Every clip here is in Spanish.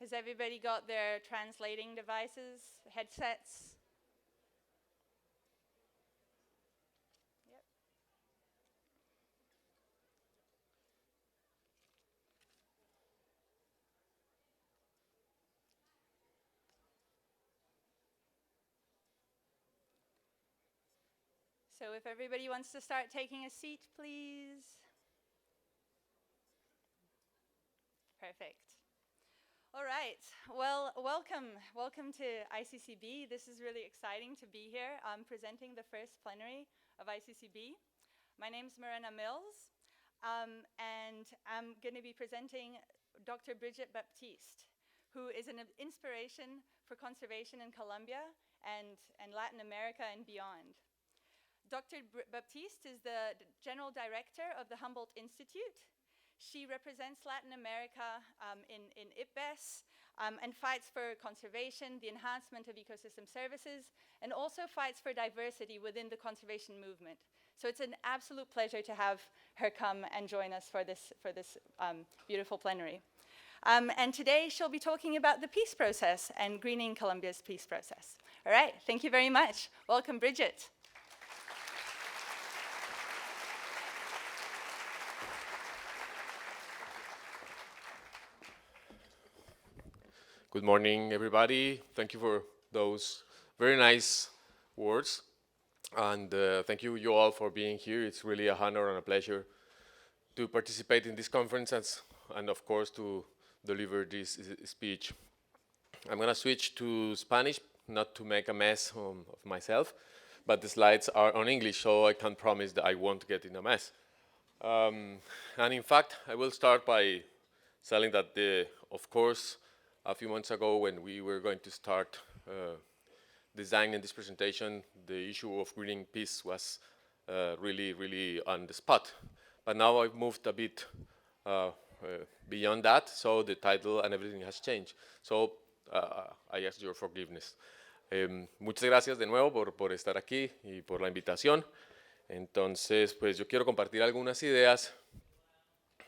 Has everybody got their translating devices, headsets? Yep. So if everybody wants to start taking a seat, please. Perfect. All right. Well, welcome to ICCB. This is really exciting to be here. I'm presenting the first plenary of ICCB. My name's Marina Mills, and I'm going to be presenting Dr. Brigitte Baptiste, who is an inspiration for conservation in Colombia and Latin America and beyond. Dr. Baptiste is the General Director of the Humboldt Institute. She represents Latin America in IPBES and fights for conservation, the enhancement of ecosystem services, and also fights for diversity within the conservation movement. So it's an absolute pleasure to have her come and join us for this beautiful plenary. And today she'll be talking about the peace process and greening Colombia's peace process. All right, thank you very much. Welcome, Brigitte. Good morning, everybody. Thank you for those very nice words. And thank you all for being here. It's really a honor and a pleasure to participate in this conference and of course, to deliver this speech. I'm going to switch to Spanish, not to make a mess of myself, but the slides are on English, so I can promise that I won't get in a mess. And in fact, I will start by saying that, of course, a few months ago when we were going to start designing this presentation, the issue of greening peace was really on the spot. But now I've moved a bit beyond that, so the title and everything has changed. So I ask your forgiveness. Muchas gracias de nuevo por estar aquí y por la invitación. Entonces, pues yo quiero compartir algunas ideas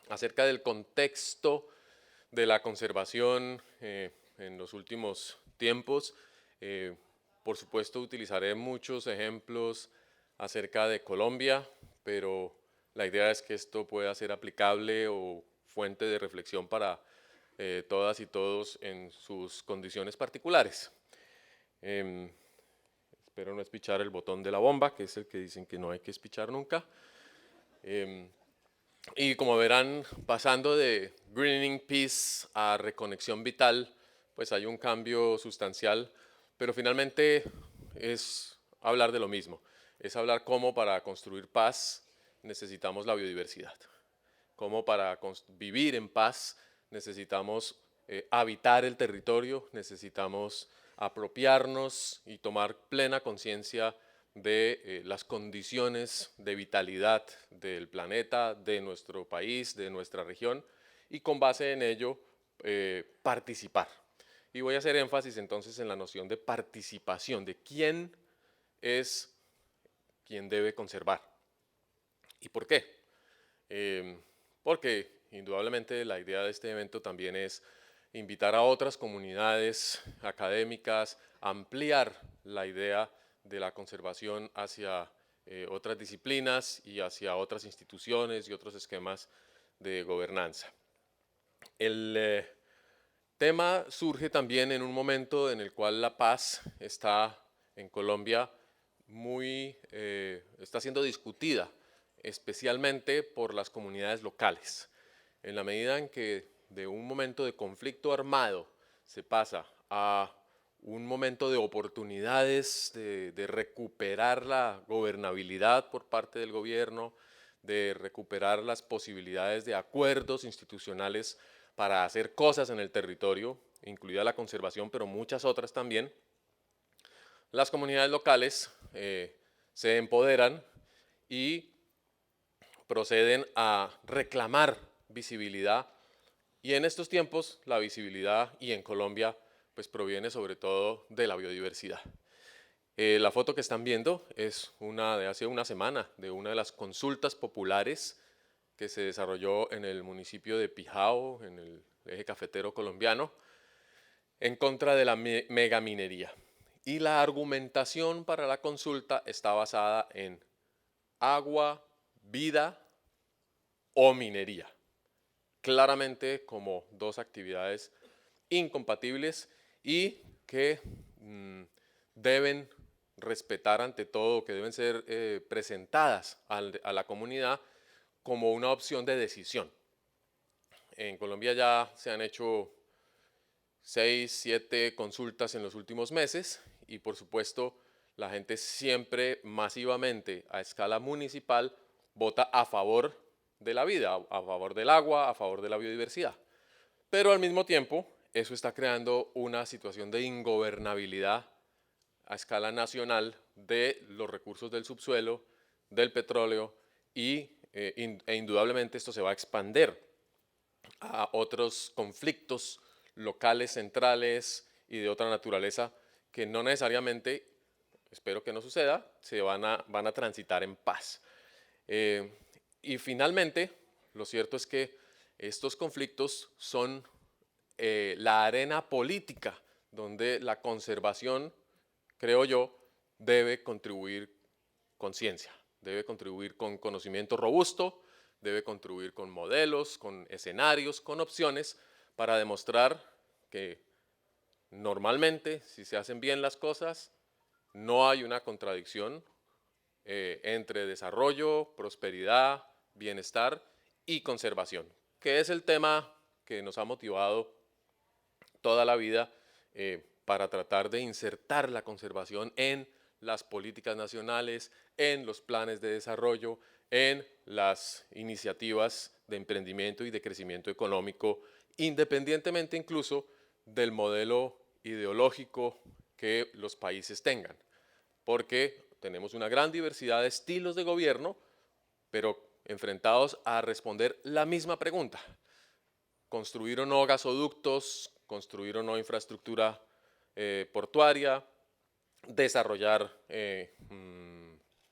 acerca del contexto de la conservación en los últimos tiempos. Por supuesto, utilizaré muchos ejemplos acerca de Colombia, pero la idea es que esto pueda ser aplicable o fuente de reflexión para todas y todos en sus condiciones particulares. Espero no espichar el botón de la bomba, que es el que dicen que no hay que espichar nunca. Y como verán, pasando de Greening Peace a Reconexión Vital, pues hay un cambio sustancial, pero finalmente es hablar de lo mismo. Es hablar cómo para construir paz necesitamos la biodiversidad. Cómo para vivir en paz necesitamos habitar el territorio, necesitamos apropiarnos y tomar plena conciencia de las condiciones de vitalidad del planeta, de nuestro país, de nuestra región, y con base en ello participar. Y voy a hacer énfasis entonces en la noción de participación, de quién es quien debe conservar. ¿Y por qué? Porque indudablemente la idea de este evento también es invitar a otras comunidades académicas a ampliar la idea de la conservación hacia otras disciplinas y hacia otras instituciones y otros esquemas de gobernanza. El tema surge también en un momento en el cual la paz está en Colombia está siendo discutida, especialmente por las comunidades locales. En la medida en que de un momento de conflicto armado se pasa a un momento de oportunidades de recuperar la gobernabilidad por parte del gobierno, de recuperar las posibilidades de acuerdos institucionales para hacer cosas en el territorio, incluida la conservación, pero muchas otras también, las comunidades locales se empoderan y proceden a reclamar visibilidad. Y en estos tiempos la visibilidad, y en Colombia, pues proviene sobre todo de la biodiversidad. La foto que están viendo es una de hace una semana, de una de las consultas populares que se desarrolló en el municipio de Pijao, en el eje cafetero colombiano, en contra de la megaminería. Y la argumentación para la consulta está basada en agua, vida o minería. Claramente como dos actividades incompatibles y que deben respetar ante todo, que deben ser presentadas a la comunidad como una opción de decisión. En Colombia ya se han hecho 6, 7 consultas en los últimos meses y por supuesto la gente siempre masivamente a escala municipal vota a favor de la vida, a favor del agua, a favor de la biodiversidad. Pero al mismo tiempo eso está creando una situación de ingobernabilidad a escala nacional de los recursos del subsuelo, del petróleo e indudablemente esto se va a expandir a otros conflictos locales, centrales y de otra naturaleza que no necesariamente, espero que no suceda, se van a transitar en paz. Y finalmente, lo cierto es que estos conflictos son la arena política donde la conservación, creo yo, debe contribuir con ciencia, debe contribuir con conocimiento robusto, debe contribuir con modelos, con escenarios, con opciones para demostrar que normalmente, si se hacen bien las cosas, no hay una contradicción entre desarrollo, prosperidad, bienestar y conservación, que es el tema que nos ha motivado toda la vida para tratar de insertar la conservación en las políticas nacionales, en los planes de desarrollo, en las iniciativas de emprendimiento y de crecimiento económico, independientemente incluso del modelo ideológico que los países tengan, porque tenemos una gran diversidad de estilos de gobierno, pero enfrentados a responder la misma pregunta: construir o no gasoductos, construir o no infraestructura portuaria, desarrollar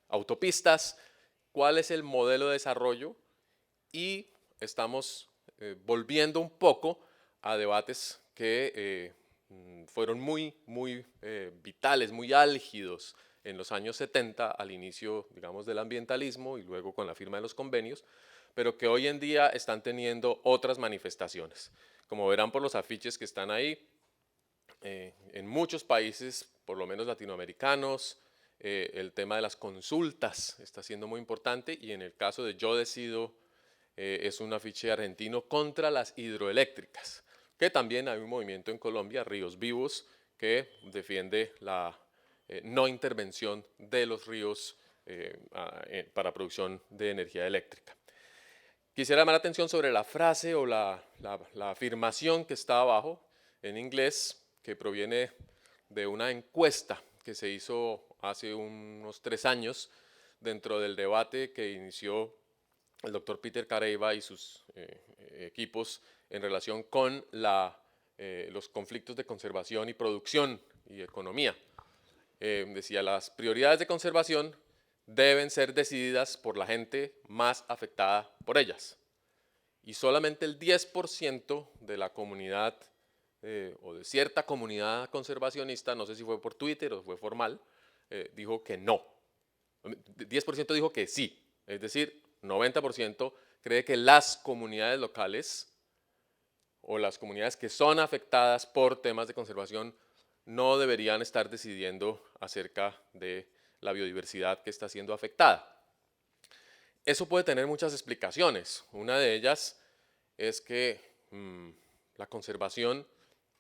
autopistas, cuál es el modelo de desarrollo, y estamos volviendo un poco a debates que fueron muy vitales, muy álgidos en los años 70 al inicio, digamos, del ambientalismo y luego con la firma de los convenios, pero que hoy en día están teniendo otras manifestaciones. Como verán por los afiches que están ahí, en muchos países, por lo menos latinoamericanos, el tema de las consultas está siendo muy importante, y en el caso de Yo Decido es un afiche argentino contra las hidroeléctricas, que también hay un movimiento en Colombia, Ríos Vivos, que defiende la no intervención de los ríos para producción de energía eléctrica. Quisiera llamar la atención sobre la frase o la afirmación que está abajo en inglés, que proviene de una encuesta que se hizo hace unos 3 años dentro del debate que inició el doctor Peter Careiva y sus equipos en relación con los conflictos de conservación y producción y economía. Decía, las prioridades de conservación deben ser decididas por la gente más afectada por ellas. Y solamente el 10% de la comunidad o de cierta comunidad conservacionista, no sé si fue por Twitter o fue formal, dijo que no. 10% dijo que sí, es decir, 90% cree que las comunidades locales o las comunidades que son afectadas por temas de conservación no deberían estar decidiendo acerca de la biodiversidad que está siendo afectada. Eso puede tener muchas explicaciones. Una de ellas es que la conservación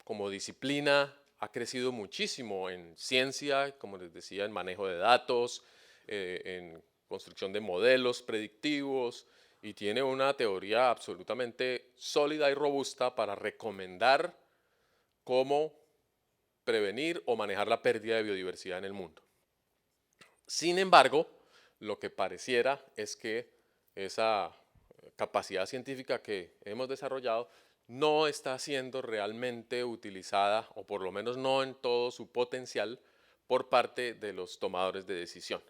como disciplina ha crecido muchísimo en ciencia, como les decía, en manejo de datos, en construcción de modelos predictivos, y tiene una teoría absolutamente sólida y robusta para recomendar cómo prevenir o manejar la pérdida de biodiversidad en el mundo. Sin embargo, lo que pareciera es que esa capacidad científica que hemos desarrollado no está siendo realmente utilizada, o por lo menos no en todo su potencial, por parte de los tomadores de decisión.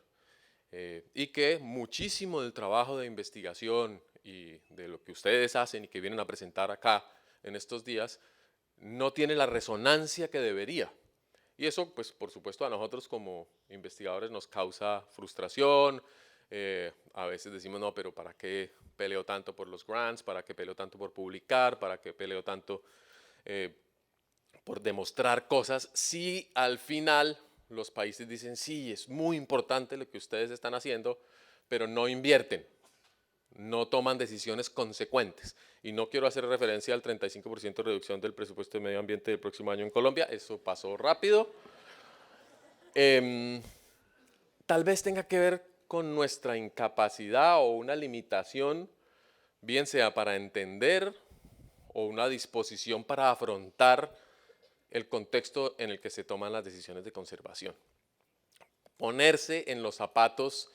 Y que muchísimo del trabajo de investigación y de lo que ustedes hacen y que vienen a presentar acá en estos días no tiene la resonancia que debería. Y eso, pues, por supuesto, a nosotros como investigadores nos causa frustración. A veces decimos, no, pero ¿para qué peleo tanto por los grants? ¿Para qué peleo tanto por publicar? ¿Para qué peleo tanto por demostrar cosas? Si al final los países dicen, sí, es muy importante lo que ustedes están haciendo, pero no invierten, no toman decisiones consecuentes. Y no quiero hacer referencia al 35% de reducción del presupuesto de medio ambiente del próximo año en Colombia, eso pasó rápido. Tal vez tenga que ver con nuestra incapacidad o una limitación, bien sea para entender o una disposición para afrontar el contexto en el que se toman las decisiones de conservación. Ponerse en los zapatos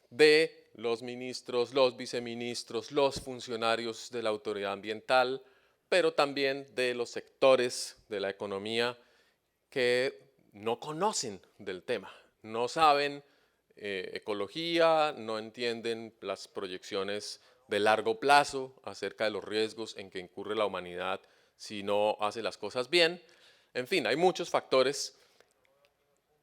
de los ministros, los viceministros, los funcionarios de la autoridad ambiental, pero también de los sectores de la economía que no conocen del tema, no saben ecología, no entienden las proyecciones de largo plazo acerca de los riesgos en que incurre la humanidad si no hace las cosas bien. En fin, hay muchos factores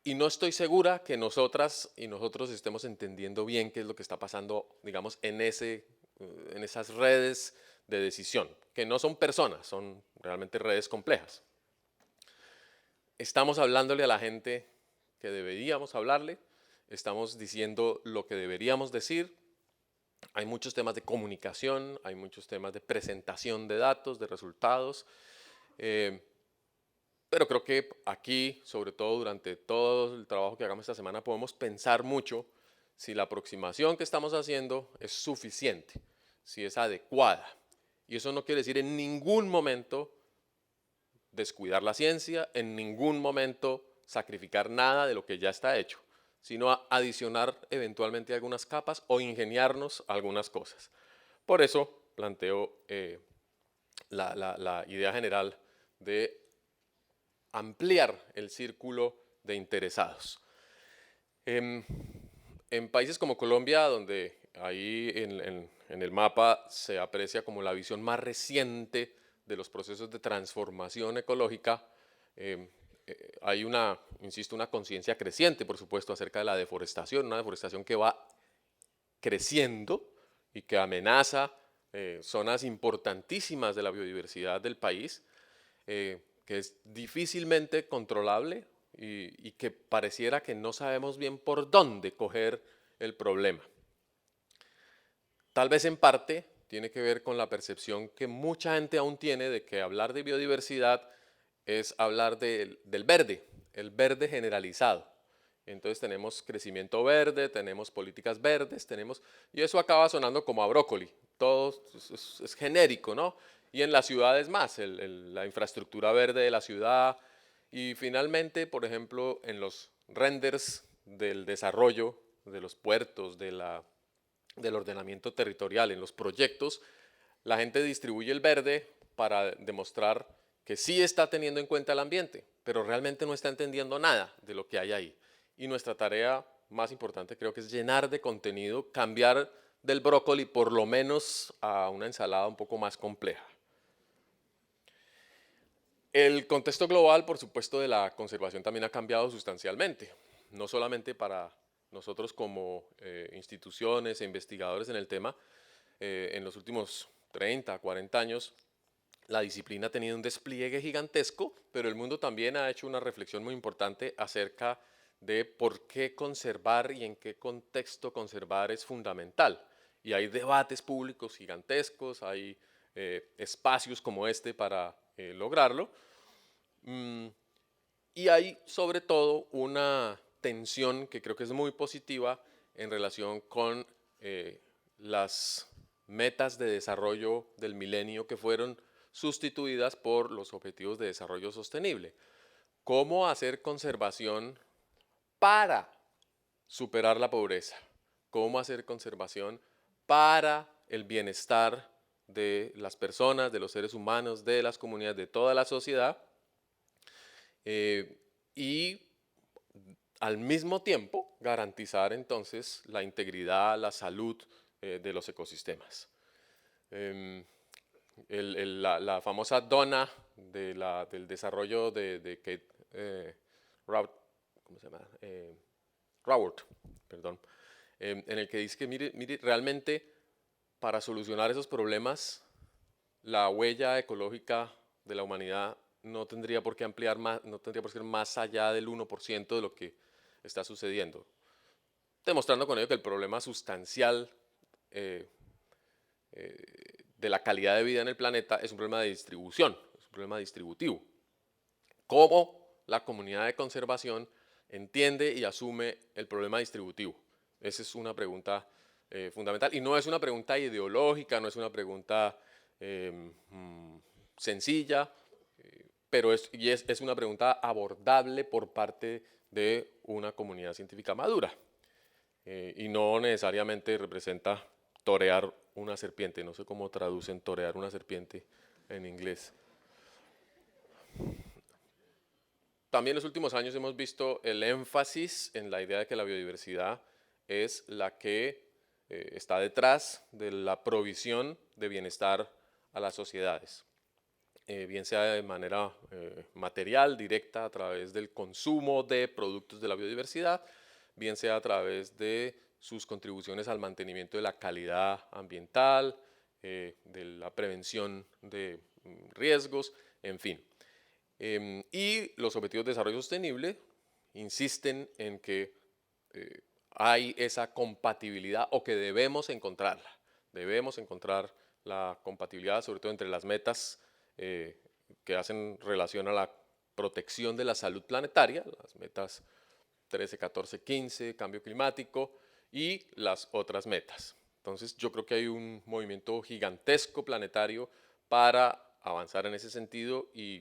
y no estoy segura que nosotras y nosotros estemos entendiendo bien qué es lo que está pasando, digamos, en esas redes de decisión, que no son personas, son realmente redes complejas. Estamos hablándole a la gente que deberíamos hablarle, estamos diciendo lo que deberíamos decir. Hay muchos temas de comunicación, hay muchos temas de presentación de datos, de resultados, pero creo que aquí, sobre todo durante todo el trabajo que hagamos esta semana, podemos pensar mucho si la aproximación que estamos haciendo es suficiente, si es adecuada. Y eso no quiere decir en ningún momento descuidar la ciencia, en ningún momento sacrificar nada de lo que ya está hecho, sino adicionar eventualmente algunas capas o ingeniarnos algunas cosas. Por eso planteo la idea general de ampliar el círculo de interesados. En países como Colombia, donde ahí en el mapa se aprecia como la visión más reciente de los procesos de transformación ecológica, hay insisto, una conciencia creciente, por supuesto, acerca de la deforestación, una deforestación que va creciendo y que amenaza zonas importantísimas de la biodiversidad del país, que es difícilmente controlable y que pareciera que no sabemos bien por dónde coger el problema. Tal vez en parte tiene que ver con la percepción que mucha gente aún tiene de que hablar de biodiversidad es hablar del verde, el verde generalizado. Entonces tenemos crecimiento verde, tenemos políticas verdes, y eso acaba sonando como a brócoli, todo es genérico, ¿no? Y en las ciudades más, la infraestructura verde de la ciudad, y finalmente, por ejemplo, en los renders del desarrollo de los puertos, del ordenamiento territorial, en los proyectos, la gente distribuye el verde para demostrar que sí está teniendo en cuenta el ambiente, pero realmente no está entendiendo nada de lo que hay ahí. Y nuestra tarea más importante creo que es llenar de contenido, cambiar del brócoli por lo menos a una ensalada un poco más compleja. El contexto global, por supuesto, de la conservación también ha cambiado sustancialmente, no solamente para nosotros como instituciones e investigadores en el tema. En los últimos 30, 40 años, la disciplina ha tenido un despliegue gigantesco, pero el mundo también ha hecho una reflexión muy importante acerca de por qué conservar y en qué contexto conservar es fundamental. Y hay debates públicos gigantescos, hay espacios como este para lograrlo. Y hay sobre todo una tensión que creo que es muy positiva en relación con las metas de desarrollo del milenio que fueron sustituidas por los objetivos de desarrollo sostenible. ¿Cómo hacer conservación para superar la pobreza? ¿Cómo hacer conservación para el bienestar de las personas, de los seres humanos, de las comunidades, de toda la sociedad? Y al mismo tiempo garantizar entonces la integridad, la salud de los ecosistemas. La famosa dona del desarrollo de Kate ¿cómo se llama? Raworth, perdón, en el que dice que mire, realmente para solucionar esos problemas, la huella ecológica de la humanidad no tendría por qué ampliar más, no tendría por qué ser más allá del 1% de lo que está sucediendo, demostrando con ello que el problema sustancial de la calidad de vida en el planeta es un problema de distribución, es un problema distributivo. ¿Cómo la comunidad de conservación entiende y asume el problema distributivo? Esa es una pregunta fundamental y no es una pregunta ideológica, no es una pregunta sencilla, pero es una pregunta abordable por parte de una comunidad científica madura y no necesariamente representa torear una serpiente. No sé cómo traducen torear una serpiente en inglés. También en los últimos años hemos visto el énfasis en la idea de que la biodiversidad es la que está detrás de la provisión de bienestar a las sociedades, bien sea de manera material, directa, a través del consumo de productos de la biodiversidad, bien sea a través de sus contribuciones al mantenimiento de la calidad ambiental, de la prevención de riesgos, en fin. Y los Objetivos de Desarrollo Sostenible insisten en que hay esa compatibilidad o que debemos encontrarla. Debemos encontrar la compatibilidad, sobre todo entre las metas que hacen relación a la protección de la salud planetaria, las metas 13, 14, 15, cambio climático y las otras metas. Entonces yo creo que hay un movimiento gigantesco planetario para avanzar en ese sentido y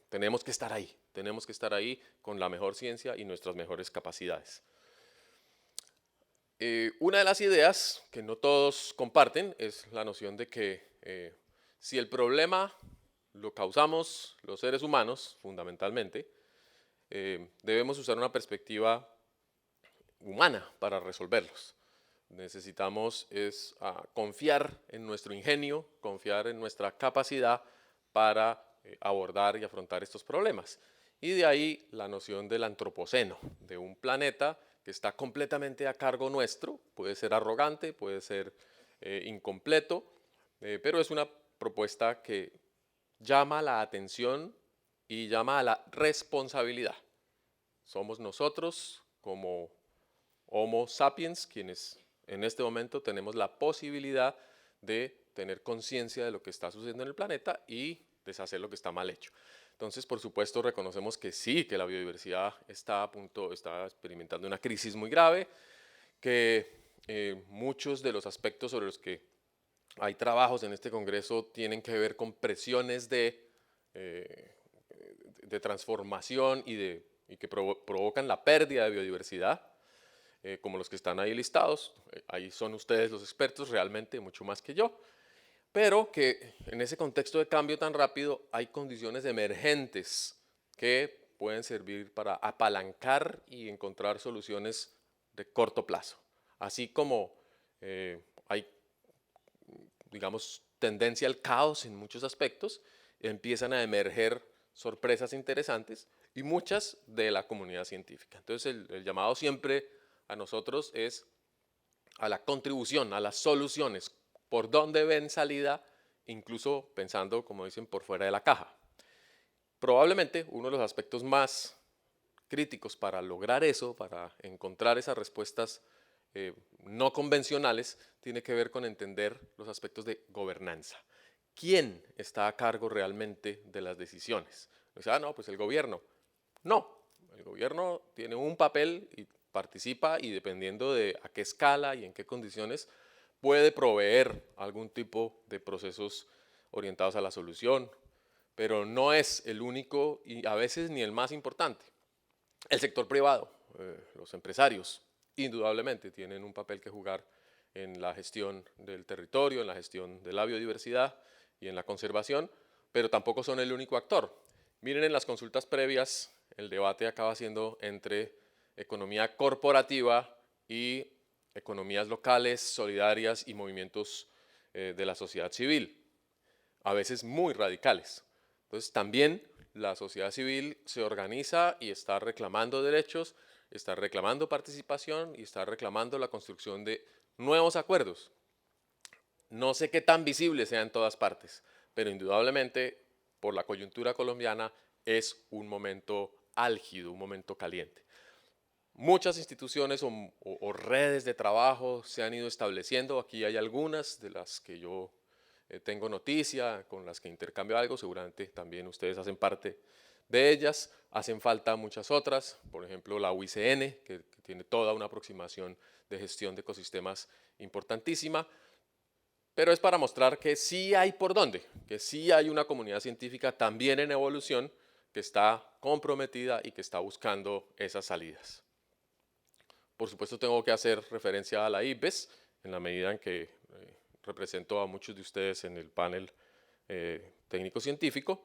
tenemos que estar ahí con la mejor ciencia y nuestras mejores capacidades. Una de las ideas que no todos comparten es la noción de que si el problema lo causamos los seres humanos, fundamentalmente, debemos usar una perspectiva humana para resolverlos. Necesitamos confiar en nuestro ingenio, confiar en nuestra capacidad para abordar y afrontar estos problemas. Y de ahí la noción del antropoceno, de un planeta que está completamente a cargo nuestro, puede ser arrogante, puede ser incompleto, pero es una propuesta que llama la atención y llama a la responsabilidad. Somos nosotros como Homo sapiens quienes en este momento tenemos la posibilidad de tener conciencia de lo que está sucediendo en el planeta y deshacer lo que está mal hecho. Entonces, por supuesto, reconocemos que sí, que la biodiversidad está experimentando una crisis muy grave, que muchos de los aspectos sobre los que hay trabajos en este Congreso tienen que ver con presiones de transformación y que provocan la pérdida de biodiversidad, como los que están ahí listados. Ahí son ustedes los expertos realmente, mucho más que yo, pero que en ese contexto de cambio tan rápido hay condiciones emergentes que pueden servir para apalancar y encontrar soluciones de corto plazo. Así como hay, digamos, tendencia al caos en muchos aspectos, empiezan a emerger sorpresas interesantes y muchas de la comunidad científica. Entonces el llamado siempre a nosotros es a la contribución, a las soluciones, por dónde ven salida, incluso pensando, como dicen, por fuera de la caja. Probablemente uno de los aspectos más críticos para lograr eso, para encontrar esas respuestas no convencionales, tiene que ver con entender los aspectos de gobernanza. ¿Quién está a cargo realmente de las decisiones? O sea, no, pues el gobierno. No, el gobierno tiene un papel y participa y dependiendo de a qué escala y en qué condiciones puede proveer algún tipo de procesos orientados a la solución, pero no es el único y a veces ni el más importante. El sector privado, los empresarios, indudablemente tienen un papel que jugar en la gestión del territorio, en la gestión de la biodiversidad y en la conservación, pero tampoco son el único actor. Miren en las consultas previas, el debate acaba siendo entre economía corporativa y economías locales, solidarias y movimientos de la sociedad civil, a veces muy radicales. Entonces también la sociedad civil se organiza y está reclamando derechos, está reclamando participación y está reclamando la construcción de nuevos acuerdos. No sé qué tan visible sea en todas partes, pero indudablemente por la coyuntura colombiana es un momento álgido, un momento caliente. Muchas instituciones o redes de trabajo se han ido estableciendo. Aquí hay algunas de las que yo tengo noticia, con las que intercambio algo. Seguramente también ustedes hacen parte de ellas. Hacen falta muchas otras. Por ejemplo, la UICN, que tiene toda una aproximación de gestión de ecosistemas importantísima. Pero es para mostrar que sí hay por dónde, que sí hay una comunidad científica también en evolución que está comprometida y que está buscando esas salidas. Por supuesto tengo que hacer referencia a la IPBES en la medida en que represento a muchos de ustedes en el panel técnico-científico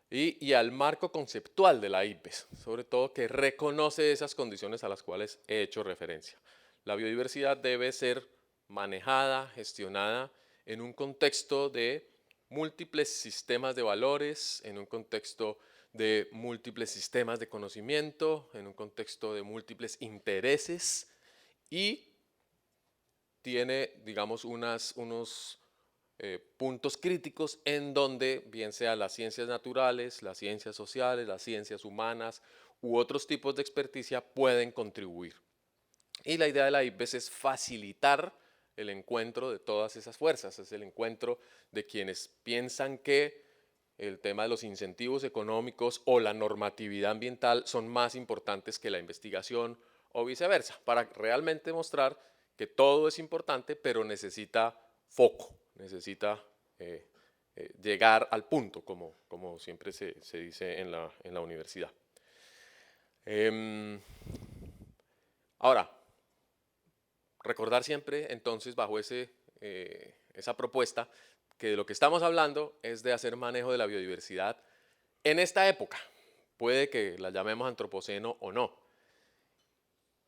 y al marco conceptual de la IPBES, sobre todo que reconoce esas condiciones a las cuales he hecho referencia. La biodiversidad debe ser manejada, gestionada en un contexto de múltiples sistemas de valores, en un contexto de múltiples sistemas de conocimiento, en un contexto de múltiples intereses y tiene, digamos, unos puntos críticos en donde, bien sea las ciencias naturales, las ciencias sociales, las ciencias humanas u otros tipos de experticia pueden contribuir. Y la idea de la IPBES es facilitar el encuentro de todas esas fuerzas, es el encuentro de quienes piensan que el tema de los incentivos económicos o la normatividad ambiental son más importantes que la investigación o viceversa, para realmente mostrar que todo es importante, pero necesita foco, necesita llegar al punto, como siempre se dice en la universidad. Ahora, recordar siempre, entonces, bajo esa propuesta, que de lo que estamos hablando es de hacer manejo de la biodiversidad en esta época. Puede que la llamemos antropoceno o no.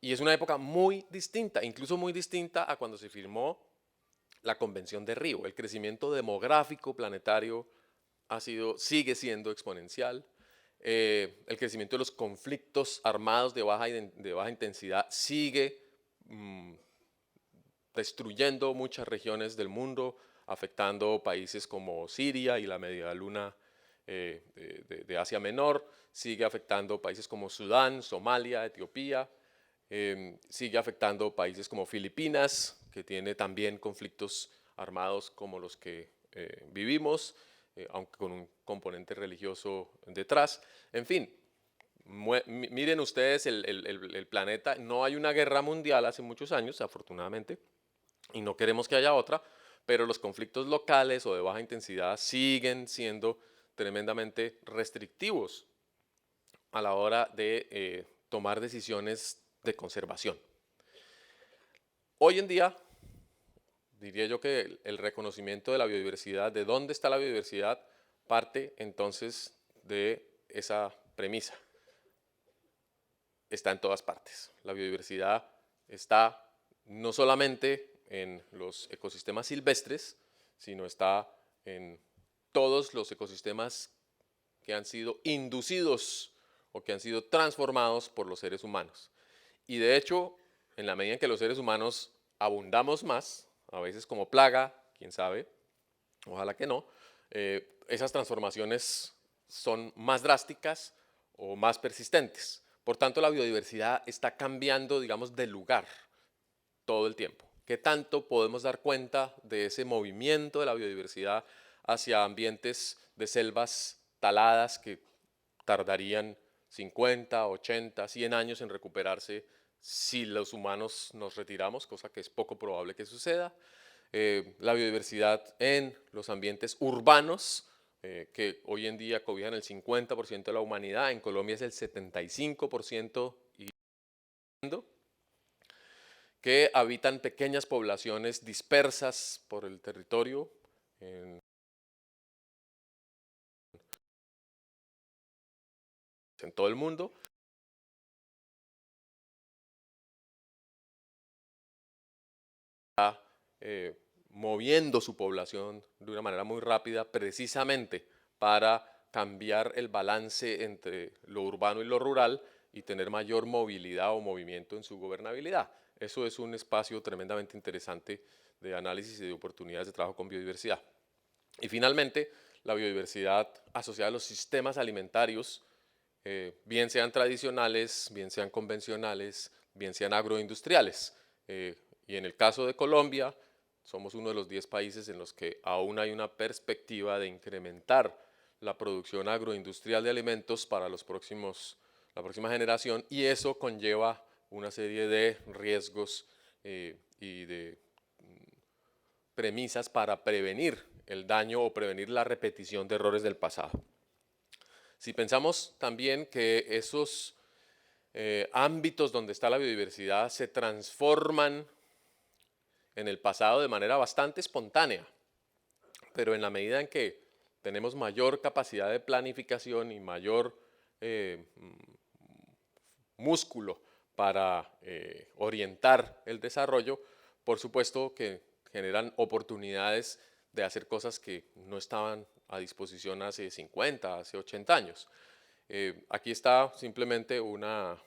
Y es una época muy distinta, incluso muy distinta a cuando se firmó la Convención de Río. El crecimiento demográfico planetario sigue siendo exponencial. El crecimiento de los conflictos armados de baja intensidad sigue destruyendo muchas regiones del mundo, afectando países como Siria y la media luna de Asia Menor, sigue afectando países como Sudán, Somalia, Etiopía, sigue afectando países como Filipinas, que tiene también conflictos armados como los que vivimos, aunque con un componente religioso detrás. En fin, miren ustedes el planeta, no hay una guerra mundial hace muchos años, afortunadamente, y no queremos que haya otra, pero los conflictos locales o de baja intensidad siguen siendo tremendamente restrictivos a la hora de tomar decisiones de conservación. Hoy en día, diría yo que el reconocimiento de la biodiversidad, de dónde está la biodiversidad, parte entonces de esa premisa. Está en todas partes. La biodiversidad está no solamente en los ecosistemas silvestres, sino está en todos los ecosistemas que han sido inducidos o que han sido transformados por los seres humanos. Y de hecho, en la medida en que los seres humanos abundamos más, a veces como plaga, quién sabe, ojalá que no, esas transformaciones son más drásticas o más persistentes. Por tanto, la biodiversidad está cambiando, digamos, de lugar todo el tiempo. ¿Qué tanto podemos dar cuenta de ese movimiento de la biodiversidad hacia ambientes de selvas taladas que tardarían 50, 80, 100 años en recuperarse si los humanos nos retiramos, cosa que es poco probable que suceda? La biodiversidad en los ambientes urbanos, que hoy en día cobijan el 50% de la humanidad, en Colombia es el 75% y que habitan pequeñas poblaciones dispersas por el territorio, en todo el mundo. Está moviendo su población de una manera muy rápida precisamente para cambiar el balance entre lo urbano y lo rural y tener mayor movilidad o movimiento en su gobernabilidad. Eso es un espacio tremendamente interesante de análisis y de oportunidades de trabajo con biodiversidad. Y finalmente, la biodiversidad asociada a los sistemas alimentarios, bien sean tradicionales, bien sean convencionales, bien sean agroindustriales. Y en el caso de Colombia, somos uno de los 10 países en los que aún hay una perspectiva de incrementar la producción agroindustrial de alimentos para la próxima generación, y eso conlleva una serie de riesgos y de premisas para prevenir el daño o prevenir la repetición de errores del pasado. Si pensamos también que esos ámbitos donde está la biodiversidad se transforman en el pasado de manera bastante espontánea, pero en la medida en que tenemos mayor capacidad de planificación y mayor músculo para orientar el desarrollo, por supuesto que generan oportunidades de hacer cosas que no estaban a disposición hace 50, hace 80 años. Aquí está simplemente una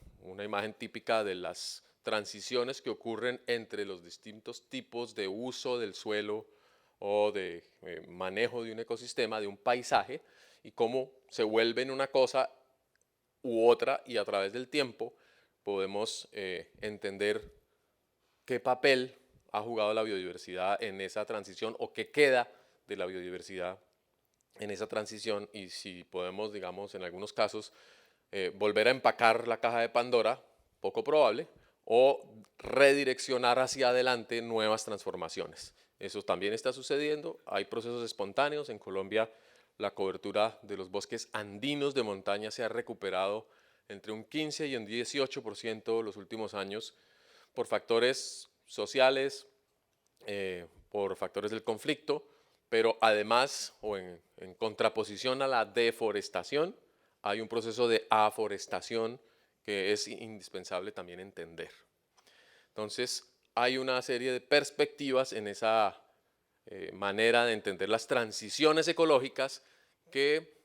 imagen típica de las transiciones que ocurren entre los distintos tipos de uso del suelo o de manejo de un ecosistema, de un paisaje, y cómo se vuelven una cosa u otra, y a través del tiempo podemos entender qué papel ha jugado la biodiversidad en esa transición o qué queda de la biodiversidad en esa transición, y si podemos, digamos, en algunos casos, volver a empacar la caja de Pandora, poco probable, o redireccionar hacia adelante nuevas transformaciones. Eso también está sucediendo, hay procesos espontáneos. En Colombia la cobertura de los bosques andinos de montaña se ha recuperado entre un 15 y un 18% los últimos años por factores sociales, por factores del conflicto, pero además, o en contraposición a la deforestación, hay un proceso de aforestación que es indispensable también entender. Entonces, hay una serie de perspectivas en esa manera de entender las transiciones ecológicas que,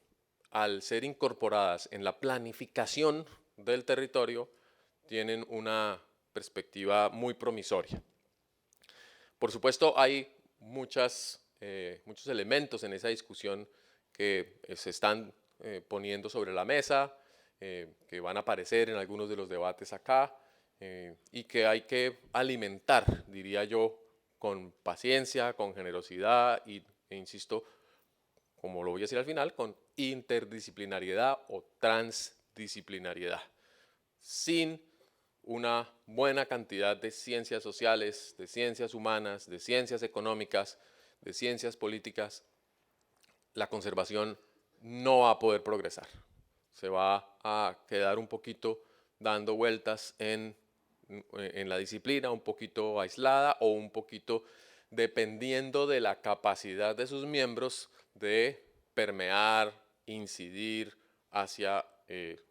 al ser incorporadas en la planificación del territorio, tienen una perspectiva muy promisoria. Por supuesto, hay muchos elementos en esa discusión que se están poniendo sobre la mesa, que van a aparecer en algunos de los debates acá, y que hay que alimentar, diría yo, con paciencia, con generosidad e insisto, como lo voy a decir al final, con interdisciplinariedad o transdisciplinariedad. Sin una buena cantidad de ciencias sociales, de ciencias humanas, de ciencias económicas, de ciencias políticas, la conservación no va a poder progresar. Se va a quedar un poquito dando vueltas en la disciplina, un poquito aislada o un poquito dependiendo de la capacidad de sus miembros de permear, incidir hacia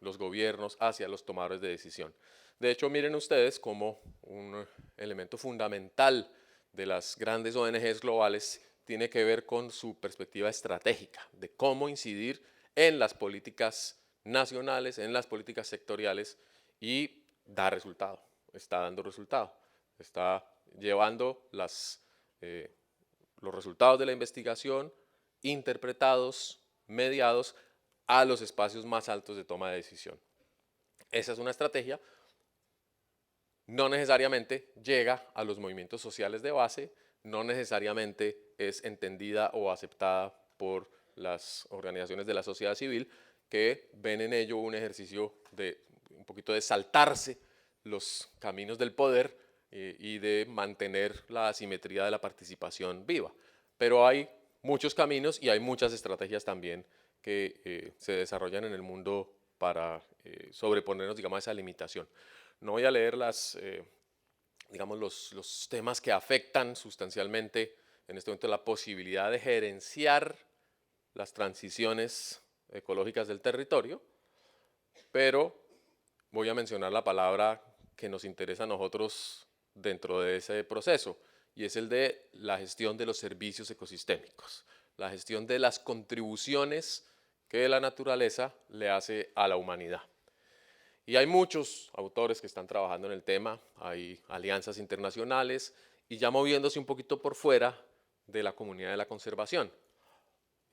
los gobiernos, hacia los tomadores de decisión. De hecho, miren ustedes cómo un elemento fundamental de las grandes ONGs globales tiene que ver con su perspectiva estratégica, de cómo incidir en las políticas nacionales, en las políticas sectoriales, y da resultado, está dando resultado, está llevando los resultados de la investigación interpretados, mediados a los espacios más altos de toma de decisión. Esa es una estrategia. No necesariamente llega a los movimientos sociales de base, no necesariamente es entendida o aceptada por las organizaciones de la sociedad civil, que ven en ello un ejercicio de un poquito de saltarse los caminos del poder y de mantener la asimetría de la participación viva. Pero hay muchos caminos y hay muchas estrategias también que se desarrollan en el mundo para sobreponernos, digamos, a esa limitación. No voy a leer digamos, los temas que afectan sustancialmente en este momento la posibilidad de gerenciar las transiciones ecológicas del territorio, pero voy a mencionar la palabra que nos interesa a nosotros dentro de ese proceso, y es el de la gestión de los servicios ecosistémicos, la gestión de las contribuciones que la naturaleza le hace a la humanidad. Y hay muchos autores que están trabajando en el tema, hay alianzas internacionales y ya moviéndose un poquito por fuera de la comunidad de la conservación,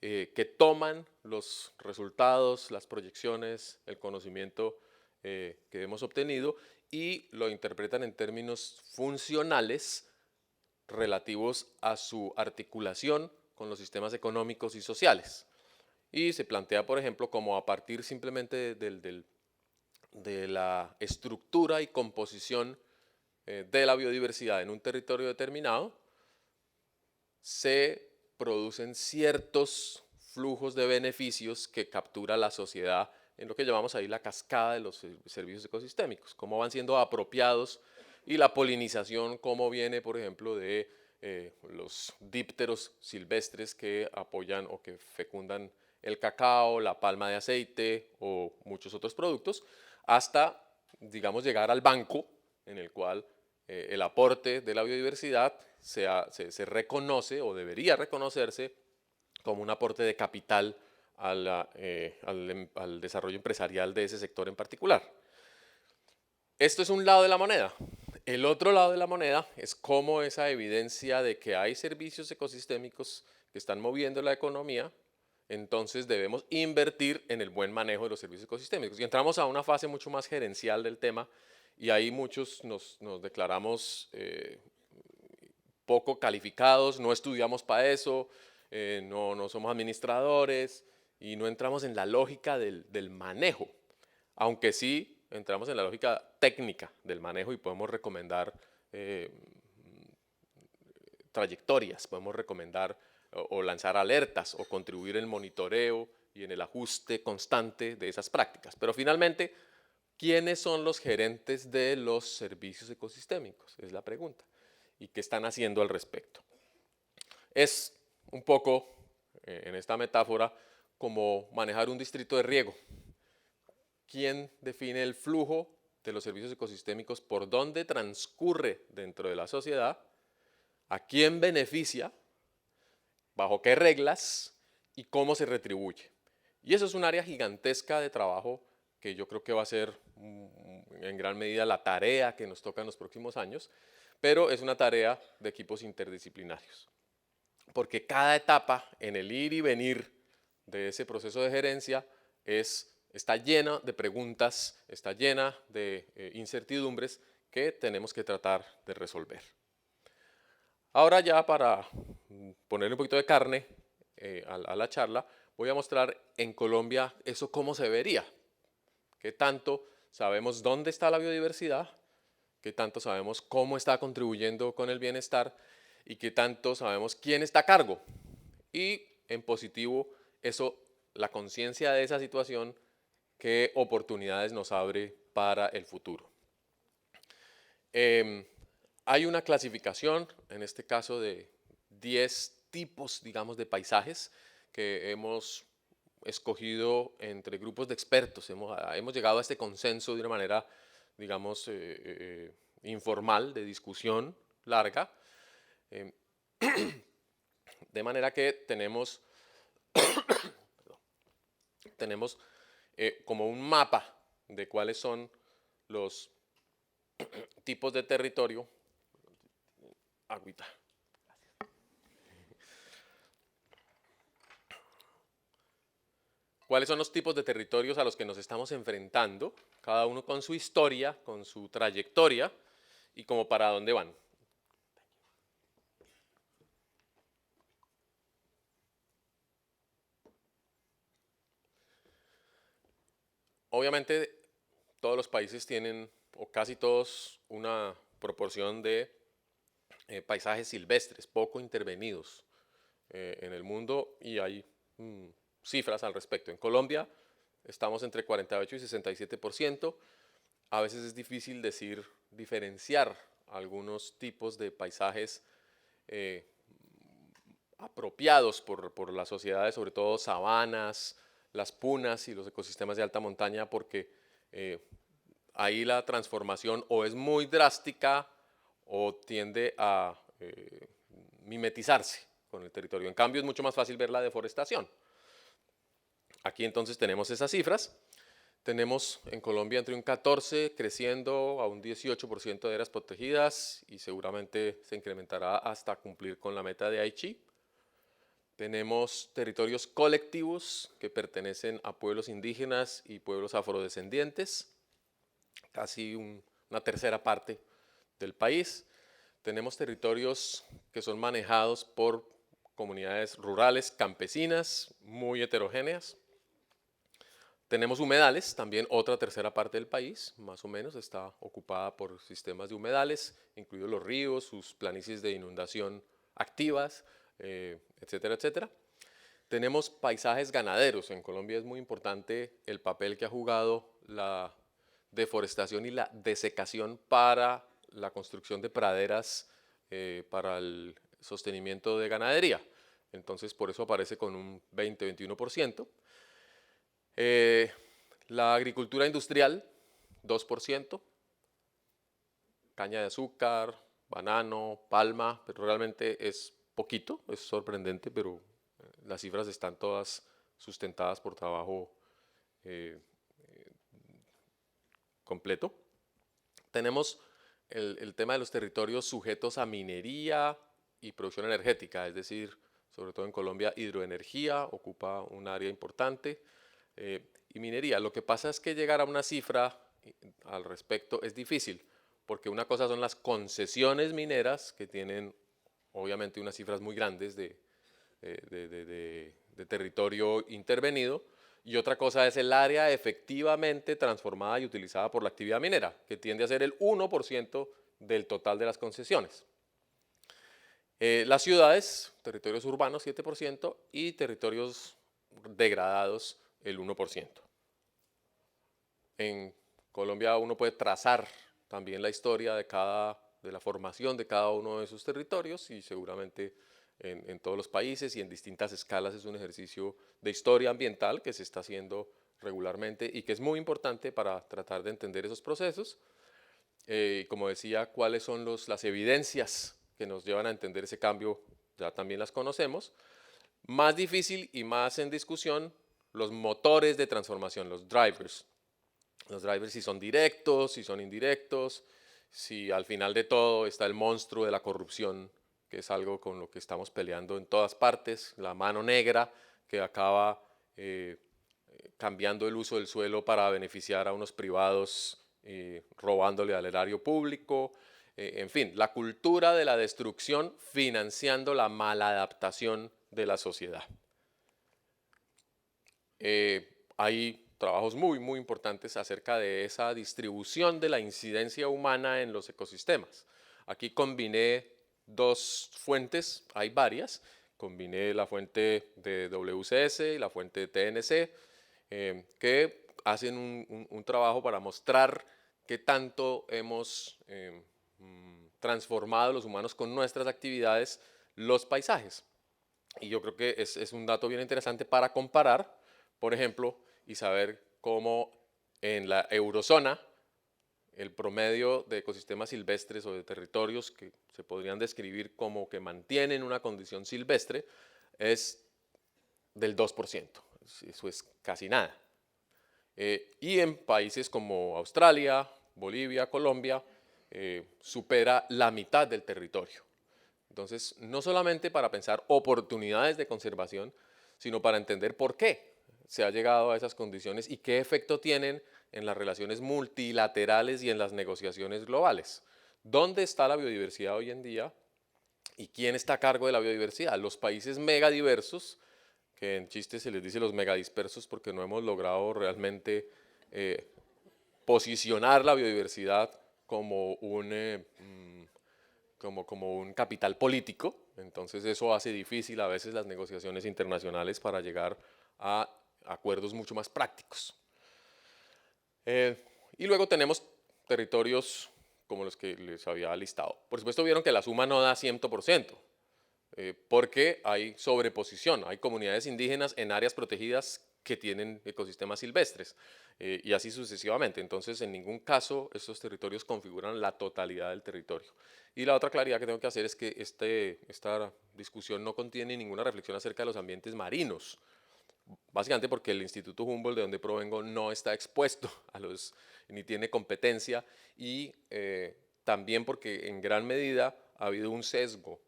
que toman los resultados, las proyecciones, el conocimiento que hemos obtenido y lo interpretan en términos funcionales relativos a su articulación con los sistemas económicos y sociales. Y se plantea, por ejemplo, como a partir simplemente de la estructura y composición de la biodiversidad en un territorio determinado, se producen ciertos flujos de beneficios que captura la sociedad en lo que llamamos ahí la cascada de los servicios ecosistémicos, cómo van siendo apropiados y la polinización, cómo viene, por ejemplo, de los dípteros silvestres que apoyan o que fecundan el cacao, la palma de aceite o muchos otros productos, hasta, digamos, llegar al banco en el cual el aporte de la biodiversidad se reconoce o debería reconocerse como un aporte de capital al desarrollo empresarial de ese sector en particular. Esto es un lado de la moneda. El otro lado de la moneda es cómo esa evidencia de que hay servicios ecosistémicos que están moviendo la economía, entonces debemos invertir en el buen manejo de los servicios ecosistémicos. Y entramos a una fase mucho más gerencial del tema y ahí muchos nos declaramos poco calificados, no estudiamos para eso, no somos administradores y no entramos en la lógica del manejo, aunque sí entramos en la lógica técnica del manejo y podemos recomendar trayectorias, podemos recomendar o lanzar alertas o contribuir en el monitoreo y en el ajuste constante de esas prácticas. Pero finalmente, ¿quiénes son los gerentes de los servicios ecosistémicos? Es la pregunta. ¿Y qué están haciendo al respecto? Es un poco, en esta metáfora, como manejar un distrito de riego. ¿Quién define el flujo de los servicios ecosistémicos, por dónde transcurre dentro de la sociedad, a quién beneficia, bajo qué reglas y cómo se retribuye? Y eso es un área gigantesca de trabajo que yo creo que va a ser en gran medida la tarea que nos toca en los próximos años, pero es una tarea de equipos interdisciplinarios, porque cada etapa en el ir y venir de ese proceso de gerencia está llena de preguntas, está llena de incertidumbres que tenemos que tratar de resolver. Ahora ya para ponerle un poquito de carne a la charla, voy a mostrar en Colombia eso cómo se vería, qué tanto sabemos dónde está la biodiversidad, qué tanto sabemos cómo está contribuyendo con el bienestar y qué tanto sabemos quién está a cargo. Y en positivo, eso, la conciencia de esa situación, qué oportunidades nos abre para el futuro. Hay una clasificación, en este caso de 10 tipos, digamos, de paisajes que hemos escogido entre grupos de expertos. Hemos llegado a este consenso de una manera, digamos, informal, de discusión larga, de manera que tenemos como un mapa de cuáles son los tipos de territorio. Agüita. ¿Cuáles son los tipos de territorios a los que nos estamos enfrentando? Cada uno con su historia, con su trayectoria y como para dónde van. Obviamente todos los países tienen, o casi todos, una proporción de paisajes silvestres, poco intervenidos en el mundo, y hay cifras al respecto. En Colombia estamos entre 48 y 67%. A veces es difícil diferenciar algunos tipos de paisajes apropiados por las sociedades, sobre todo sabanas, las punas y los ecosistemas de alta montaña, porque ahí la transformación o es muy drástica o tiende a mimetizarse con el territorio. En cambio, es mucho más fácil ver la deforestación. Aquí entonces tenemos esas cifras. Tenemos en Colombia entre un 14 creciendo a un 18% de áreas protegidas y seguramente se incrementará hasta cumplir con la meta de Aichi. Tenemos territorios colectivos que pertenecen a pueblos indígenas y pueblos afrodescendientes, casi una tercera parte del país. Tenemos territorios que son manejados por comunidades rurales, campesinas, muy heterogéneas. Tenemos humedales, también otra tercera parte del país, más o menos, está ocupada por sistemas de humedales, incluidos los ríos, sus planicies de inundación activas, etcétera, etcétera. Tenemos paisajes ganaderos. En Colombia es muy importante el papel que ha jugado la deforestación y la desecación para la construcción de praderas para el sostenimiento de ganadería. Entonces, por eso aparece con un 20-21%. La agricultura industrial, 2%, caña de azúcar, banano, palma, pero realmente es poquito, es sorprendente, pero las cifras están todas sustentadas por trabajo completo. Tenemos el tema de los territorios sujetos a minería y producción energética, es decir, sobre todo en Colombia, hidroenergía ocupa un área importante. Y minería. Lo que pasa es que llegar a una cifra al respecto es difícil, porque una cosa son las concesiones mineras, que tienen obviamente unas cifras muy grandes de territorio intervenido, y otra cosa es el área efectivamente transformada y utilizada por la actividad minera, que tiende a ser el 1% del total de las concesiones. Las ciudades, territorios urbanos 7% y territorios degradados el 1%. En Colombia uno puede trazar también la historia de la formación de cada uno de esos territorios y seguramente en todos los países y en distintas escalas es un ejercicio de historia ambiental que se está haciendo regularmente y que es muy importante para tratar de entender esos procesos. Y como decía, cuáles son las evidencias que nos llevan a entender ese cambio, ya también las conocemos. Más difícil y más en discusión, los motores de transformación, los drivers. Los drivers si son directos, si son indirectos, si al final de todo está el monstruo de la corrupción, que es algo con lo que estamos peleando en todas partes, la mano negra que acaba cambiando el uso del suelo para beneficiar a unos privados, robándole al erario público, en fin, la cultura de la destrucción financiando la maladaptación de la sociedad. Hay trabajos muy importantes acerca de esa distribución de la incidencia humana en los ecosistemas. Aquí combiné dos fuentes, hay varias, combiné la fuente de WCS y la fuente de TNC, que hacen un trabajo para mostrar qué tanto hemos transformado los humanos con nuestras actividades los paisajes. Y yo creo que es un dato bien interesante para comparar, por ejemplo, y saber cómo en la eurozona el promedio de ecosistemas silvestres o de territorios que se podrían describir como que mantienen una condición silvestre es del 2%. Eso es casi nada. Y en países como Australia, Bolivia, Colombia, supera la mitad del territorio. Entonces, no solamente para pensar oportunidades de conservación, sino para entender por qué se ha llegado a esas condiciones y qué efecto tienen en las relaciones multilaterales y en las negociaciones globales. ¿Dónde está la biodiversidad hoy en día? ¿Y quién está a cargo de la biodiversidad? Los países megadiversos, que en chiste se les dice los megadispersos porque no hemos logrado realmente posicionar la biodiversidad como un capital político, entonces eso hace difícil a veces las negociaciones internacionales para llegar a acuerdos mucho más prácticos. Y luego tenemos territorios como los que les había listado. Por supuesto vieron que la suma no da 100%, porque hay sobreposición, hay comunidades indígenas en áreas protegidas que tienen ecosistemas silvestres y así sucesivamente. Entonces, en ningún caso estos territorios configuran la totalidad del territorio. Y la otra claridad que tengo que hacer es que esta discusión no contiene ninguna reflexión acerca de los ambientes marinos. básicamente porque el Instituto Humboldt, de donde provengo, no está expuesto ni tiene competencia, y también porque en gran medida ha habido un sesgo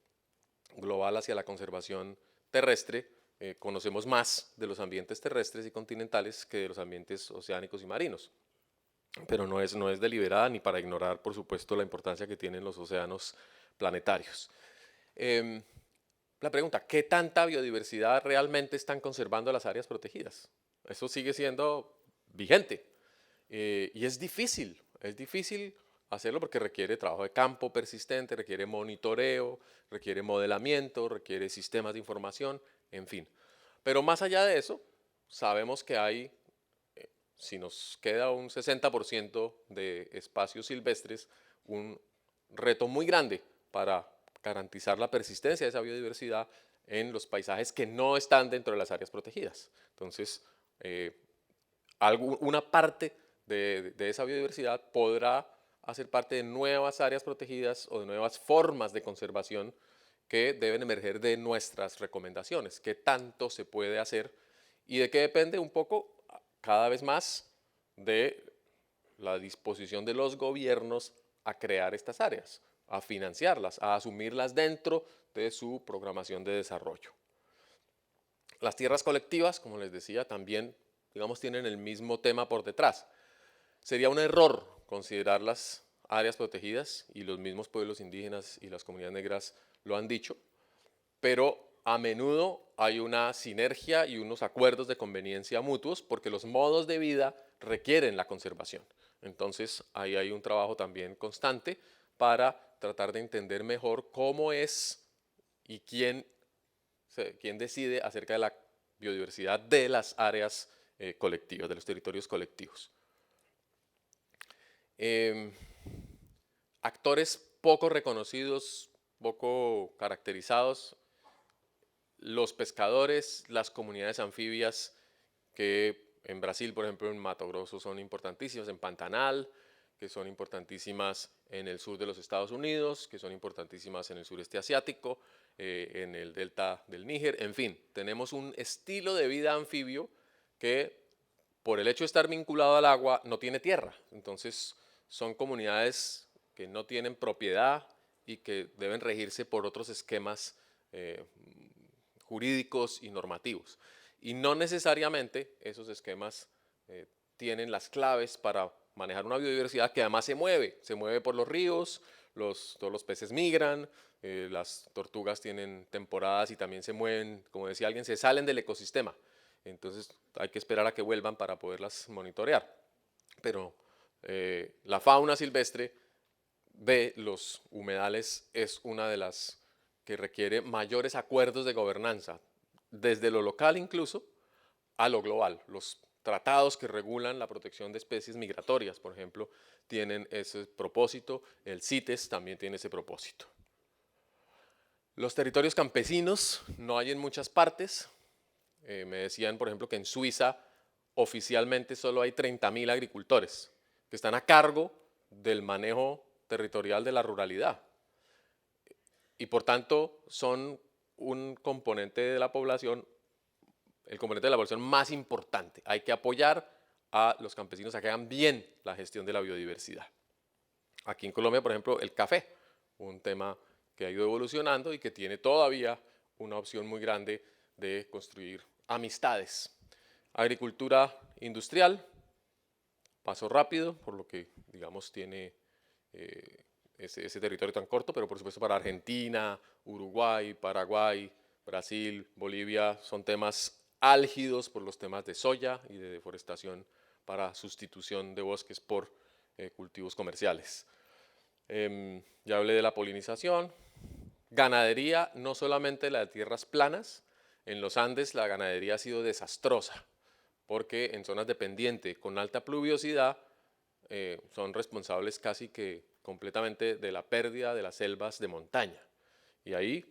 global hacia la conservación terrestre. Conocemos más de los ambientes terrestres y continentales que de los ambientes oceánicos y marinos, pero no es deliberada ni para ignorar, por supuesto, la importancia que tienen los océanos planetarios. La pregunta, ¿qué tanta biodiversidad realmente están conservando las áreas protegidas? Eso sigue siendo vigente, y es difícil hacerlo porque requiere trabajo de campo persistente, requiere monitoreo, requiere modelamiento, requiere sistemas de información, en fin. Pero más allá de eso, sabemos que hay, si nos queda un 60% de espacios silvestres, un reto muy grande para garantizar la persistencia de esa biodiversidad en los paisajes que no están dentro de las áreas protegidas. Entonces, una parte de esa biodiversidad podrá hacer parte de nuevas áreas protegidas o de nuevas formas de conservación que deben emerger de nuestras recomendaciones. ¿Qué tanto se puede hacer y de qué depende un poco cada vez más de la disposición de los gobiernos a crear estas áreas, a financiarlas, a asumirlas dentro de su programación de desarrollo? Las tierras colectivas, como les decía, también, digamos, tienen el mismo tema por detrás. Sería un error considerarlas áreas protegidas, y los mismos pueblos indígenas y las comunidades negras lo han dicho, pero a menudo hay una sinergia y unos acuerdos de conveniencia mutuos porque los modos de vida requieren la conservación. Entonces, ahí hay un trabajo también constante para tratar de entender mejor cómo es y quién decide acerca de la biodiversidad de las áreas colectivas, de los territorios colectivos. Actores poco reconocidos, poco caracterizados: los pescadores, las comunidades anfibias, que en Brasil, por ejemplo, en Mato Grosso son importantísimas, en Pantanal, que son importantísimas en el sur de los Estados Unidos, que son importantísimas en el sureste asiático, en el delta del Níger, en fin, tenemos un estilo de vida anfibio que, por el hecho de estar vinculado al agua, no tiene tierra. Entonces, son comunidades que no tienen propiedad y que deben regirse por otros esquemas jurídicos y normativos. Y no necesariamente esos esquemas tienen las claves para manejar una biodiversidad que además se mueve por los ríos, todos los peces migran, las tortugas tienen temporadas y también se mueven, como decía alguien, se salen del ecosistema. Entonces hay que esperar a que vuelvan para poderlas monitorear. Pero la fauna silvestre de los humedales es una de las que requiere mayores acuerdos de gobernanza, desde lo local incluso a lo global. Los tratados que regulan la protección de especies migratorias, por ejemplo, tienen ese propósito. El CITES también tiene ese propósito. Los territorios campesinos no hay en muchas partes. Me decían, por ejemplo, que en Suiza oficialmente solo hay 30.000 agricultores que están a cargo del manejo territorial de la ruralidad, y por tanto son un componente de la población, el componente de la población más importante. Hay que apoyar a los campesinos a que hagan bien la gestión de la biodiversidad. Aquí en Colombia, por ejemplo, el café, un tema que ha ido evolucionando y que tiene todavía una opción muy grande de construir amistades. Agricultura industrial, paso rápido, por lo que, digamos, tiene ese territorio tan corto, pero por supuesto para Argentina, Uruguay, Paraguay, Brasil, Bolivia, son temas álgidos por los temas de soya y de deforestación para sustitución de bosques por cultivos comerciales. Ya hablé de la polinización. Ganadería, no solamente la de tierras planas. En los Andes la ganadería ha sido desastrosa, porque en zonas de pendiente con alta pluviosidad son responsables casi que completamente de la pérdida de las selvas de montaña. Y ahí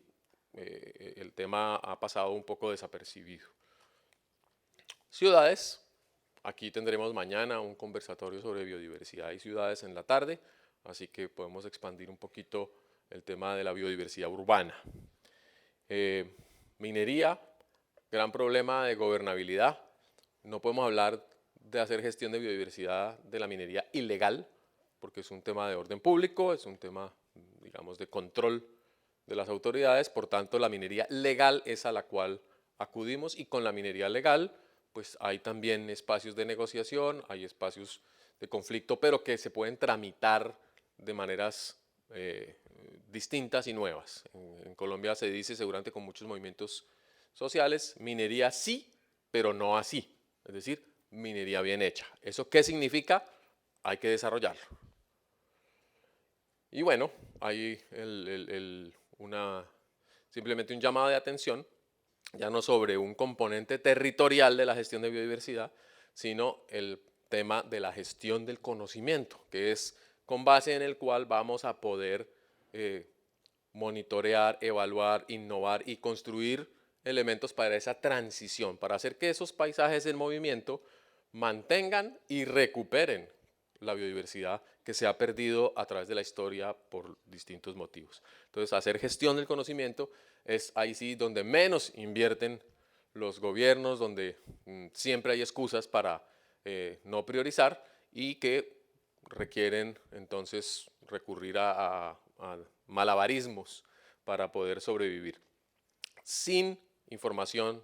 el tema ha pasado un poco desapercibido. Ciudades. Aquí tendremos mañana un conversatorio sobre biodiversidad y ciudades en la tarde, así que podemos expandir un poquito el tema de la biodiversidad urbana. Minería, gran problema de gobernabilidad. No podemos hablar de hacer gestión de biodiversidad de la minería ilegal, porque es un tema de orden público, es un tema, digamos, de control de las autoridades. Por tanto, la minería legal es a la cual acudimos, y con la minería legal pues hay también espacios de negociación, hay espacios de conflicto, pero que se pueden tramitar de maneras distintas y nuevas. En Colombia se dice, seguramente con muchos movimientos sociales, minería sí, pero no así. Es decir, minería bien hecha. ¿Eso qué significa? Hay que desarrollarlo. Y bueno, hay simplemente un llamado de atención, ya no sobre un componente territorial de la gestión de biodiversidad, sino el tema de la gestión del conocimiento, que es con base en el cual vamos a poder monitorear, evaluar, innovar y construir elementos para esa transición, para hacer que esos paisajes en movimiento mantengan y recuperen la biodiversidad que se ha perdido a través de la historia por distintos motivos. Entonces, hacer gestión del conocimiento es ahí sí donde menos invierten los gobiernos, donde siempre hay excusas para no priorizar, y que requieren entonces recurrir a malabarismos para poder sobrevivir. Sin información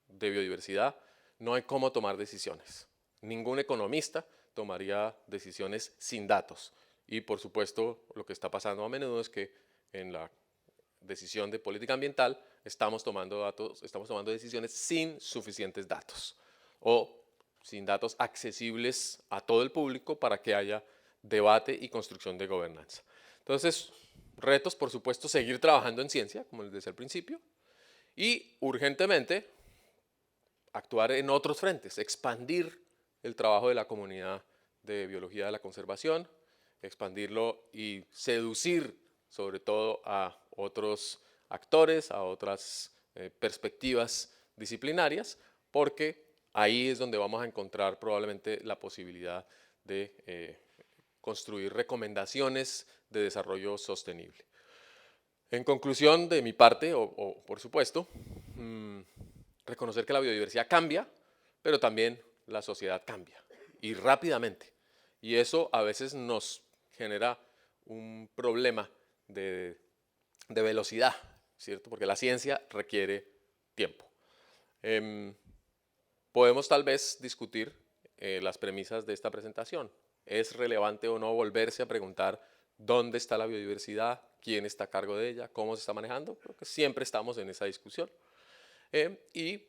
de biodiversidad no hay cómo tomar decisiones. Ningún economista tomaría decisiones sin datos. Y por supuesto, lo que está pasando a menudo es que en la decisión de política ambiental estamos tomando decisiones sin suficientes datos, o sin datos accesibles a todo el público para que haya debate y construcción de gobernanza. Entonces, retos, por supuesto, seguir trabajando en ciencia, como les decía al principio, y urgentemente actuar en otros frentes, expandir el trabajo de la comunidad de biología de la conservación, expandirlo y seducir sobre todo a otros actores, a otras perspectivas disciplinarias, porque ahí es donde vamos a encontrar probablemente la posibilidad de construir recomendaciones de desarrollo sostenible. En conclusión de mi parte, por supuesto, reconocer que la biodiversidad cambia, pero también la sociedad cambia, y rápidamente. Y eso a veces nos genera un problema de velocidad, ¿cierto? Porque la ciencia requiere tiempo. Podemos tal vez discutir las premisas de esta presentación. ¿Es relevante o no volverse a preguntar dónde está la biodiversidad, quién está a cargo de ella, cómo se está manejando? Creo que siempre estamos en esa discusión. Y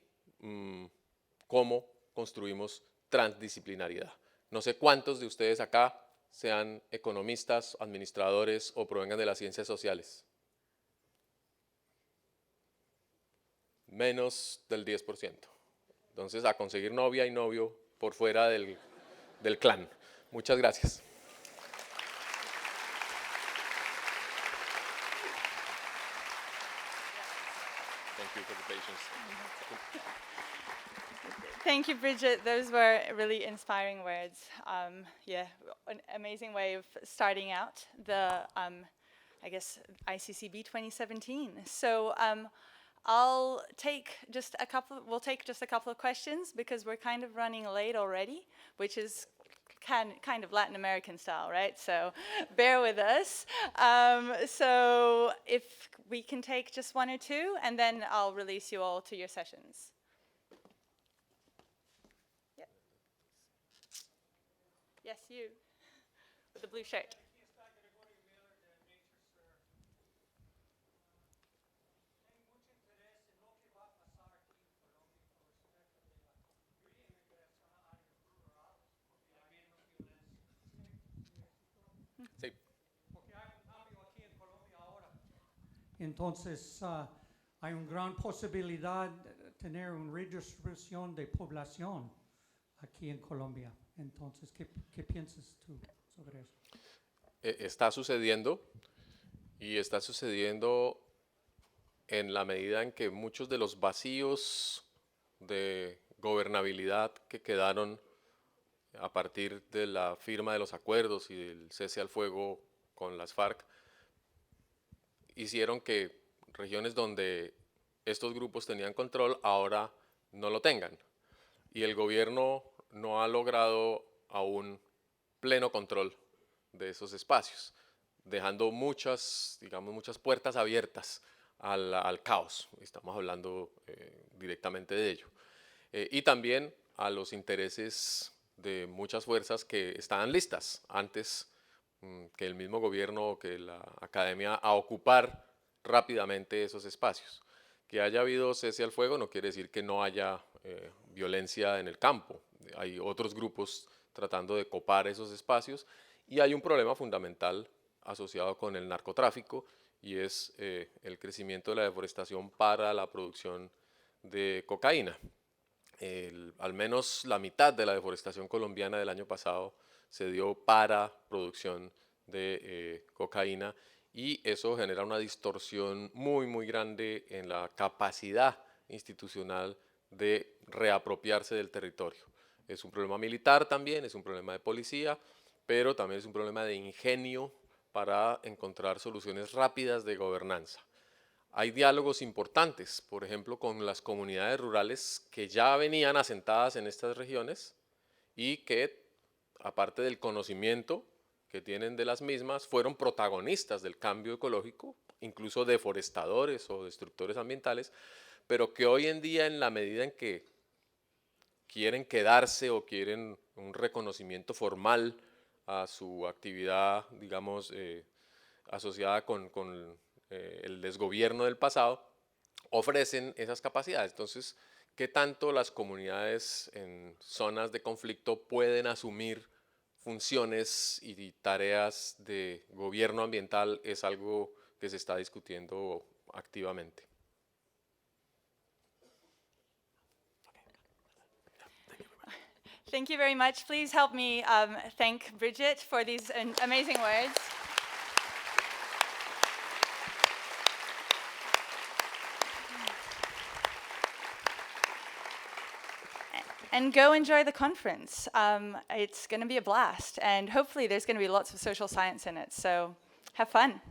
cómo construimos transdisciplinariedad. No sé cuántos de ustedes acá sean economistas, administradores o provengan de las ciencias sociales. Menos del 10%. Entonces, a conseguir novia y novio por fuera del clan. Muchas gracias. Thank you for the patience. Thank you, Bridget. Those were really inspiring words. Yeah, an amazing way of starting out the, I guess, ICCB 2017. So we'll take just a couple of questions because we're kind of running late already, which is kind of Latin American style, right? So bear with us. So if we can take just one or two, and then I'll release you all to your sessions. Yep. Yes, you, with the blue shirt. Sí. Porque hay un cambio aquí en Colombia ahora. Entonces, hay una gran posibilidad de tener una redistribución de población aquí en Colombia. Entonces, ¿qué piensas tú sobre eso? Está sucediendo, y está sucediendo en la medida en que muchos de los vacíos de gobernabilidad que quedaron a partir de la firma de los acuerdos y del cese al fuego con las FARC hicieron que regiones donde estos grupos tenían control ahora no lo tengan. Y el gobierno no ha logrado aún pleno control de esos espacios, dejando muchas, digamos, muchas puertas abiertas al caos. Estamos hablando directamente de ello. Y también a los intereses de muchas fuerzas que estaban listas antes que el mismo gobierno o que la academia a ocupar rápidamente esos espacios. Que haya habido cese al fuego no quiere decir que no haya violencia en el campo. Hay otros grupos tratando de copar esos espacios y hay un problema fundamental asociado con el narcotráfico y es el crecimiento de la deforestación para la producción de cocaína. Al menos la mitad de la deforestación colombiana del año pasado se dio para producción de cocaína y eso genera una distorsión muy grande en la capacidad institucional de reapropiarse del territorio. Es un problema militar también, es un problema de policía, pero también es un problema de ingenio para encontrar soluciones rápidas de gobernanza. Hay diálogos importantes, por ejemplo, con las comunidades rurales que ya venían asentadas en estas regiones y que, aparte del conocimiento que tienen de las mismas, fueron protagonistas del cambio ecológico, incluso deforestadores o destructores ambientales, pero que hoy en día, en la medida en que quieren quedarse o quieren un reconocimiento formal a su actividad, digamos, asociada con el desgobierno del pasado, ofrecen esas capacidades. Entonces, ¿qué tanto las comunidades en zonas de conflicto pueden asumir funciones y tareas de gobierno ambiental? Es algo que se está discutiendo activamente. Thank you very much. Please help me thank Bridget for these amazing words. And go enjoy the conference. It's going to be a blast, and hopefully there's going to be lots of social science in it, so have fun.